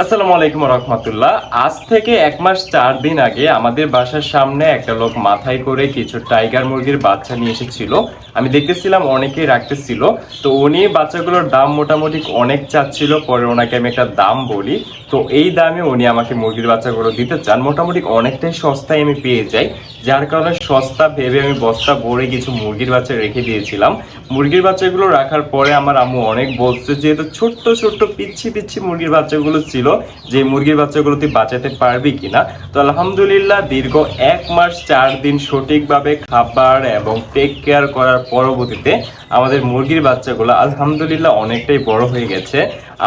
আসসালামু আলাইকুম রহমতুল্লাহ। আজ থেকে 1 মাস 4 দিন আগে আমাদের বাসার সামনে একটা লোক মাথায় করে কিছু টাইগার মুরগির বাচ্চা নিয়ে এসেছিল। আমি দেখতেছিলাম অনেকেই রাখতেছিল, তো উনি বাচ্চাগুলোর দাম মোটামুটি অনেক চাচ্ছিল। পরে ওনাকে আমি একটা দাম বলি, তো এই দামে উনি আমাকে মুরগির বাচ্চাগুলো দিতে চান। মোটামুটি অনেকটাই সস্তায় আমি পেয়ে যাই, যার কারণে সস্তা ভেবে আমি বস্তা ভরে কিছু মুরগির বাচ্চা রেখে দিয়েছিলাম। মুরগির বাচ্চাগুলো রাখার পরে আমার আম্মু অনেক বলছে, যেহেতু ছোট্ট ছোট্ট পিচ্ছি পিচ্ছি মুরগির বাচ্চাগুলো ছিল, যে মুরগির বাচ্চাগুলো তুই বাঁচাতে পারবি কিনা। তো আলহামদুলিল্লাহ দীর্ঘ 1 মাস 4 দিন সঠিকভাবে খাবার এবং টেক কেয়ার করার পরবর্তীতে আমাদের মুরগির বাচ্চাগুলো আলহামদুলিল্লাহ অনেকটাই বড় হয়ে গেছে।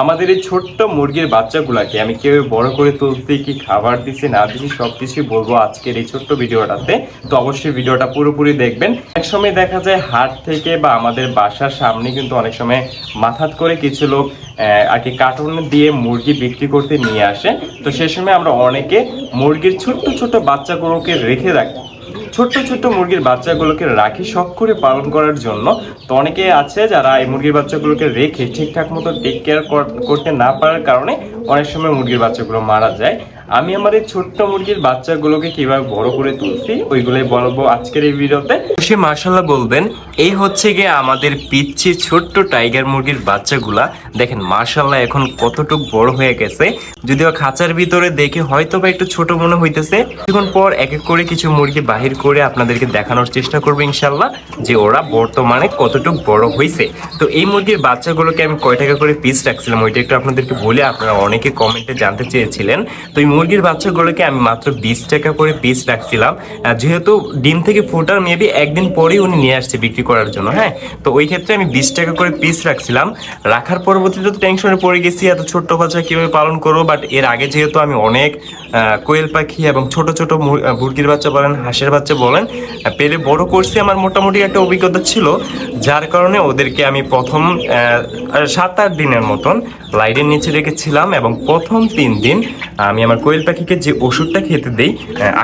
আমাদের এই ছোট্ট মুরগির বাচ্চাগুলোকে আমি কেউ বড় করে তুলতে কি খাবার দিছি না দিছি সবকিছুই বলবো আজকের এই ছোট্ট ভিডিওটাতে। তো অবশ্যই ভিডিওটা পুরোপুরি দেখবেন। অনেক সময় দেখা যায় হাট থেকে বা আমাদের বাসার সামনে কিন্তু অনেক সময় মাথাত করে কিছু লোক আর কি কার্টুন দিয়ে মুরগি বিক্রি করতে নিয়ে আসে। তো সে সময় আমরা অনেকে মুরগির ছোট্ট ছোট্ট বাচ্চাগুলোকে রেখে রাখি, ছোট্ট ছোট্ট মুরগির বাচ্চাগুলোকে রাখি শখ করে পালন করার জন্য। তো অনেকে আছে যারা এই মুরগির বাচ্চাগুলোকে রেখে ঠিকঠাক মতো টেক কেয়ার করতে না পারার কারণে অনেক সময় মুরগির বাচ্চাগুলো মারা যায়। আমি আমার এই ছোট্ট মুরগির বাচ্চাগুলোকে কিভাবে বড় করে তুলছি ওইগুলোই বলবো আজকের এই ভিডিওতে। সে মাশাআল্লাহ বলবেন, এই হচ্ছে গিয়ে আমাদের পিচ্ছি ছোট্ট টাইগার মুরগির বাচ্চাগুলা। দেখেন মাশাআল্লাহ এখন কতটুকু বড় হয়ে গেছে, যদিও খাঁচার ভিতরে দেখে হয়তো বা একটু ছোট মনে হইতেছে। কিছুক্ষণ পর এক এক করে কিছু মুরগি বাহির করে আপনাদেরকে দেখানোর চেষ্টা করবো ইনশাল্লাহ, যে ওরা বর্তমানে কতটুকু বড় হয়েছে। তো এই মুরগির বাচ্চাগুলোকে আমি কয় টাকা করে পিস রাখছিলাম ওইটা একটু আপনাদেরকে বলে, আপনারা অনেকে কমেন্টে জানতে চেয়েছিলেন। তো এই মুরগির বাচ্চাগুলোকে আমি মাত্র 20 টাকা করে পিস রাখছিলাম, যেহেতু ডিম থেকে ফোটার মেবি একদিন পরেই উনি নিয়ে আসছে বিক্রি করার জন্য। হ্যাঁ, তো ওই ক্ষেত্রে আমি 20 টাকা করে পিস রাখছিলাম। রাখার পরবর্তীতে তো টেনশনে পড়ে গেছি, এত ছোট্ট বাচ্চা কীভাবে পালন করবো। বাট এর আগে যেহেতু আমি অনেক কোয়েল পাখি এবং ছোট ছোট মুরগির বাচ্চা বলেন, হাঁসের বাচ্চা বলেন, পেলে বড় করছি, আমার মোটামুটি একটা অভিজ্ঞতা ছিল। যার কারণে ওদেরকে আমি প্রথম 7-8 দিনের মতন লাইটের নিচে রেখেছিলাম, এবং প্রথম 3 দিন আমি আমার কোয়েল পাখিকে যে ওষুধটা খেতে দেই,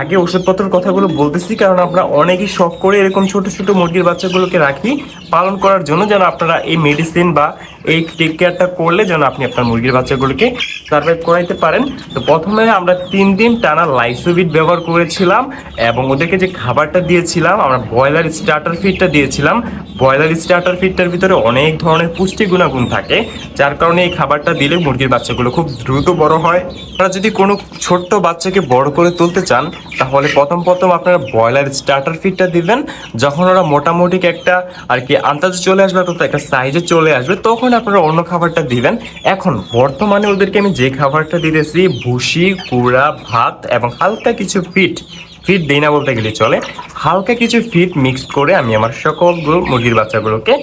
আগে ওষুধপত্রের কথাগুলো বলতেছি কারণ আমরা অনেকেই শখ করে এরকম ছোট ছোট মুরগির বাচ্চাগুলোকে রাখি পালন করার জন্য, যেন আপনারা এই মেডিসিন বা এই টেক কেয়ারটা করলে যেন আপনি আপনার মুরগির বাচ্চাগুলোকে সার্ভাইভ করাইতে পারেন। তো প্রথমে আমরা 3 দিন টানা লাইসোভিট ব্যবহার করেছিলাম, এবং ওদেরকে যে খাবারটা দিয়েছিলাম আমরা ব্রয়লার স্টার্টার ফিডটা দিয়েছিলাম। ব্রয়লার স্টার্টার ফিডটার ভিতরে অনেক ধরনের পুষ্টি গুণাগুণ থাকে, যার কারণে এই খাবারটা দিলে মুরগির বাচ্চাগুলো খুব দ্রুত বড় হয়। আপনারা যদি কোনো ছোট্ট বাচ্চাকে বড় করে তুলতে চান তাহলে প্রথম আপনারা ব্রয়লার স্টার্টার ফিডটা দিবেন। যখন ওরা মোটামুটি একটা আর কি আন্দাজে চলে আসবে, অর্থাৎ একটা সাইজে চলে আসবে, তখন আপনারা অন্য খাবারটা দিবেন। এখন বর্তমানে ওদেরকে আমি যে খাবারটা দিতেছি ভুসি, কুড়া, ভাত এবং হালকা কিছু ফিড দেই না বলতে গেলে চলে, হালকা কিছু ফিড মিক্সড করে আমি আমার সকলগুলো মুরগির বাচ্চাগুলোকে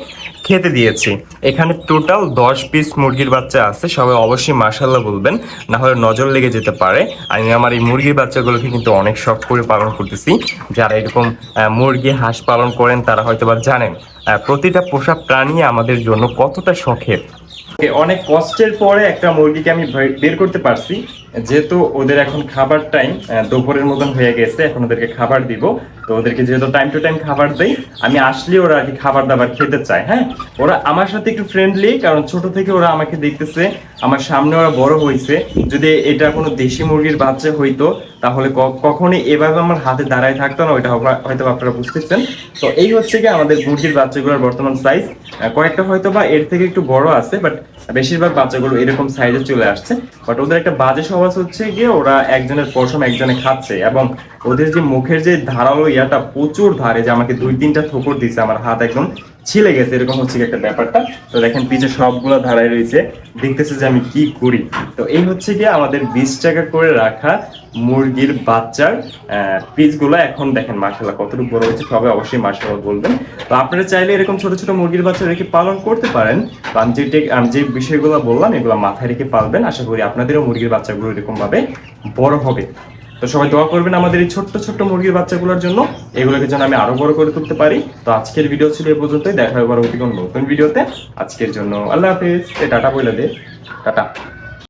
খেতে দিয়েছি। এখানে টোটাল 10 পিস মুরগির বাচ্চা আছে। সবাই অবশ্যই মাশাআল্লাহ বলবেন, না হলে নজর লেগে যেতে পারে। আমি আমার এই মুরগির বাচ্চাগুলোকে কিন্তু অনেক শখ করে পালন করতেছি। যারা এরকম মুরগি হাঁস পালন করেন তারা হয়তো বা জানেন প্রতিটা পোষা প্রাণী আমাদের জন্য কতটা শখের। অনেক কষ্টের পরে একটা মুরগিকে আমি বের করতে পারছি, যেহেতু ওদের এখন খাবার টাইম দুপুরের মতন হয়ে গেছে, এখন ওদেরকে খাবার দিব। তো ওদেরকে যেহেতু টাইম টু টাইম খাবার দেই, আমি আসলে ওরা আর কি খাবার দাবার খেতে চায়। হ্যাঁ, ওরা আমার সাথে একটু ফ্রেন্ডলি, কারণ ছোট থেকে ওরা আমাকে দেখতেছে, আমার সামনে ওরা বড় হয়েছে। যদি এটা কোনো দেশি মুরগির বাচ্চা হইতো তাহলে কখনোই এভাবে আমার হাতে দাঁড়ায় থাকতো না, ওইটা হয়তো আপনারা বুঝতেছেন। তো এই হচ্ছে কি আমাদের মুরগির বাচ্চাগুলোর বর্তমান সাইজ। কয়েকটা হয়তো বা এর থেকে একটু বড় আছে, বাট বেশিরভাগ বাচ্চাগুলো এরকম সাইজে চলে আসছে। বাট ওদের একটা বাজে স্বভাব হচ্ছে গিয়ে ওরা একজনের পশম একজনে খাচ্ছে, এবং ওদের যে মুখের যে ধারালো ইয়াটা প্রচুর ধারে, যে আমাকে 2-3টা ঠোকর দিচ্ছে, আমার হাত একদম ছিলে গেছে, এরকম হচ্ছে একটা ব্যাপারটা। তো দেখেন পিছে সবগুলো ধারায় রয়েছে, দেখতেছে যে আমি কি করি। তো এই হচ্ছে গিয়ে আমাদের 20 টাকা করে রাখা মুরগির বাচ্চার পিসগুলো। এখন দেখেন মাশাআল্লাহ কতটুকু বড় হয়েছে, সবাই অবশ্যই মাশাআল্লাহ বলবেন। তো আপনারা চাইলে এরকম ছোট ছোট মুরগির বাচ্চা রেখে পালন করতে পারেন। আমি যে বিষয়গুলো বললাম এগুলো মাথায় রেখে পালবেন, আশা করি আপনাদেরও মুরগির বাচ্চাগুলো এরকম ভাবে বড় হবে। তো সবাই দোয়া করবেন আমাদের এই ছোট্ট ছোট্ট মুরগির বাচ্চাগুলোর জন্য, এগুলোকে যেন আমি আরো বড় করে তুলতে পারি। তো আজকের ভিডিও ছিল এই পর্যন্তই, দেখা হবে পরবর্তী কোনো নতুন ভিডিওতে। আজকের জন্য আল্লাহ হাফেজ। টাটা বলে দে, টাটা।